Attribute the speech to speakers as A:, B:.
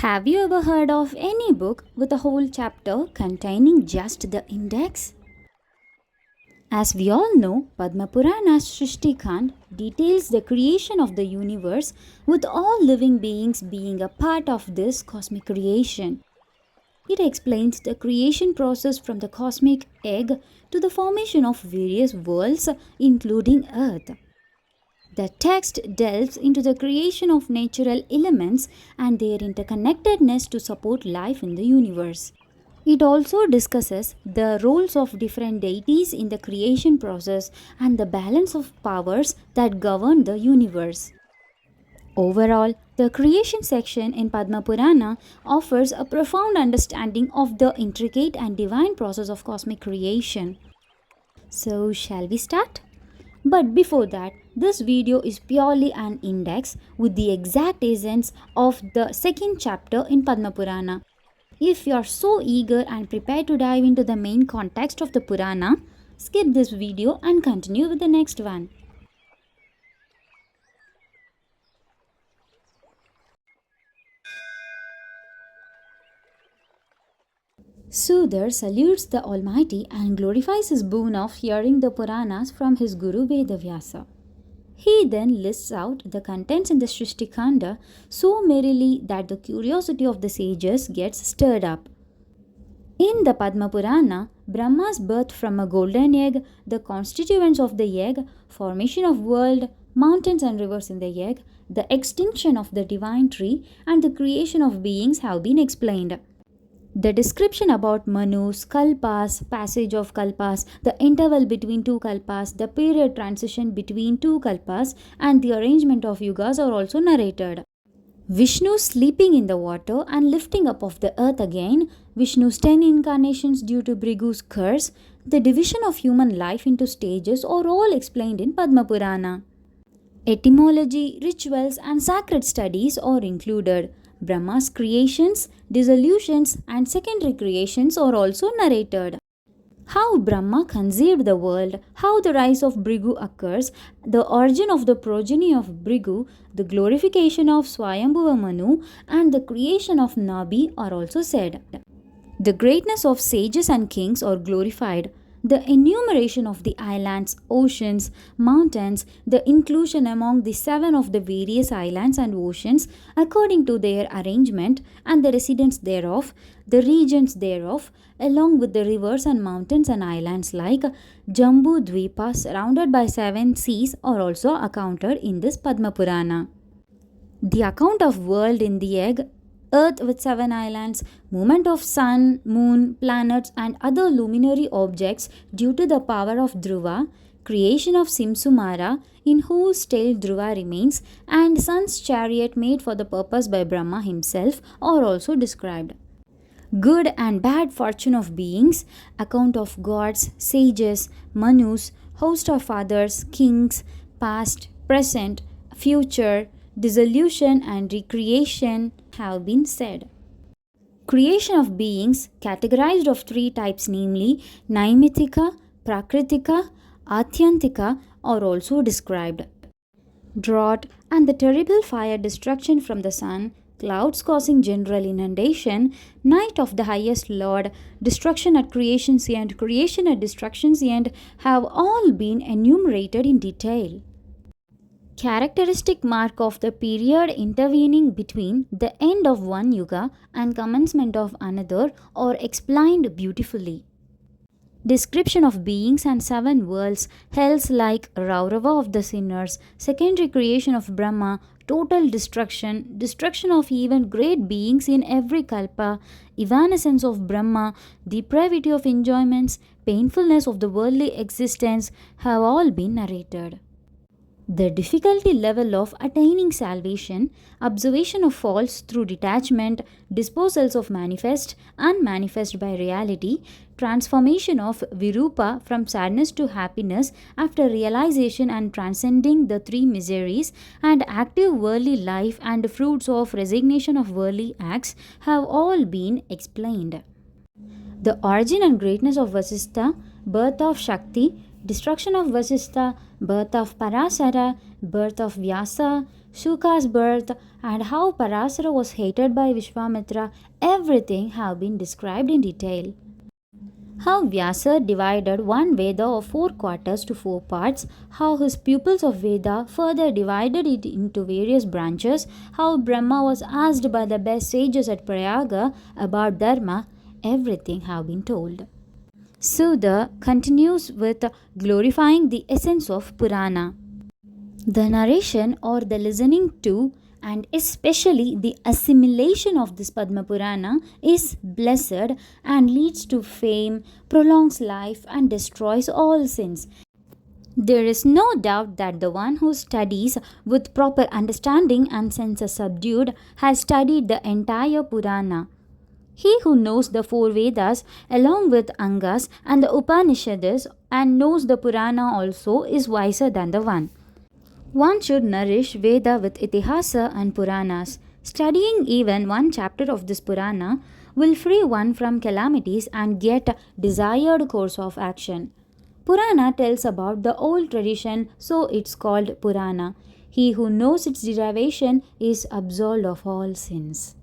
A: Have you ever heard of any book with a whole chapter containing just the index? As we all know, Padma Purana's Shristi Khānd details the creation of the universe with all living beings being a part of this cosmic creation. It explains the creation process from the cosmic egg to the formation of various worlds, including Earth. The text delves into the creation of natural elements and their interconnectedness to support life in the universe. It also discusses the roles of different deities in the creation process and the balance of powers that govern the universe. Overall, the creation section in Padma Purana offers a profound understanding of the intricate and divine process of cosmic creation. So, shall we start? But before that, this video is purely an index with the exact essence of the second chapter in Padma Purana. If you are so eager and prepared to dive into the main context of the Purana, skip this video and continue with the next one. Sudar salutes the Almighty and glorifies his boon of hearing the Puranas from his Guru Vedavyasa. He then lists out the contents in the Shristi Khanda so merrily that the curiosity of the sages gets stirred up. In the Padma Purana, Brahma's birth from a golden egg, the constituents of the egg, formation of world, mountains and rivers in the egg, the extinction of the divine tree, and the creation of beings have been explained. The description about Manus, Kalpas, passage of Kalpas, the interval between two Kalpas, the period transition between two Kalpas, and the arrangement of yugas are also narrated. Vishnu sleeping in the water and lifting up of the earth again, Vishnu's 10 incarnations due to Brigu's curse, the division of human life into stages are all explained in Padma Purana. Etymology, rituals, and sacred studies are included. Brahma's creations, dissolutions, and secondary creations are also narrated. How Brahma conceived the world, how the rise of Brigu occurs, the origin of the progeny of Brigu, the glorification of Swayambhuva Manu, and the creation of Nabi are also said. The greatness of sages and kings are glorified. The enumeration of the islands, oceans, mountains, the inclusion among the 7 of the various islands and oceans according to their arrangement and the residents thereof, the regions thereof, along with the rivers and mountains and islands like Jambu Dvipa surrounded by 7 seas are also accounted in this Padma Purana. The account of world in the egg, Earth with 7 islands, movement of sun, moon, planets and other luminary objects due to the power of Dhruva, creation of Simsumara in whose tail Dhruva remains, and sun's chariot made for the purpose by Brahma himself are also described. Good and bad fortune of beings, account of gods, sages, Manus, host of others, kings, past, present, future, dissolution and recreation have been said. Creation of beings categorized of 3 types, namely Naimithika, Prakritika, Atyantika are also described. Drought and the terrible fire destruction from the sun, clouds causing general inundation, night of the highest Lord, destruction at creation's end, creation at destruction's end have all been enumerated in detail. Characteristic mark of the period intervening between the end of one yuga and commencement of another are explained beautifully. Description of beings and 7 worlds, hells like Raurava of the sinners, secondary creation of Brahma, total destruction, destruction of even great beings in every kalpa, evanescence of Brahma, depravity of enjoyments, painfulness of the worldly existence have all been narrated. The difficulty level of attaining salvation, observation of faults through detachment, disposals of manifest, unmanifest by reality, transformation of virupa from sadness to happiness after realization and transcending the 3 miseries, and active worldly life and fruits of resignation of worldly acts have all been explained. The origin and greatness of Vasistha, birth of Shakti, destruction of Vasistha, birth of Parasara, birth of Vyasa, Shuka's birth, and how Parasara was hated by Vishwamitra, everything have been described in detail. How Vyasa divided one Veda of four quarters to four parts, how his pupils of Veda further divided it into various branches, how Brahma was asked by the best sages at Prayaga about Dharma, everything have been told. Sudha continues with glorifying the essence of Purana. The narration or the listening to and especially the assimilation of this Padma Purana is blessed and leads to fame, prolongs life, and destroys all sins. There is no doubt that the one who studies with proper understanding and senses subdued has studied the entire Purana. He who knows the four Vedas along with Angas and the Upanishads and knows the Purana also is wiser than the one. One should nourish Veda with Itihasa and Puranas. Studying even one chapter of this Purana will free one from calamities and get desired course of action. Purana tells about the old tradition, so it's called Purana. He who knows its derivation is absolved of all sins.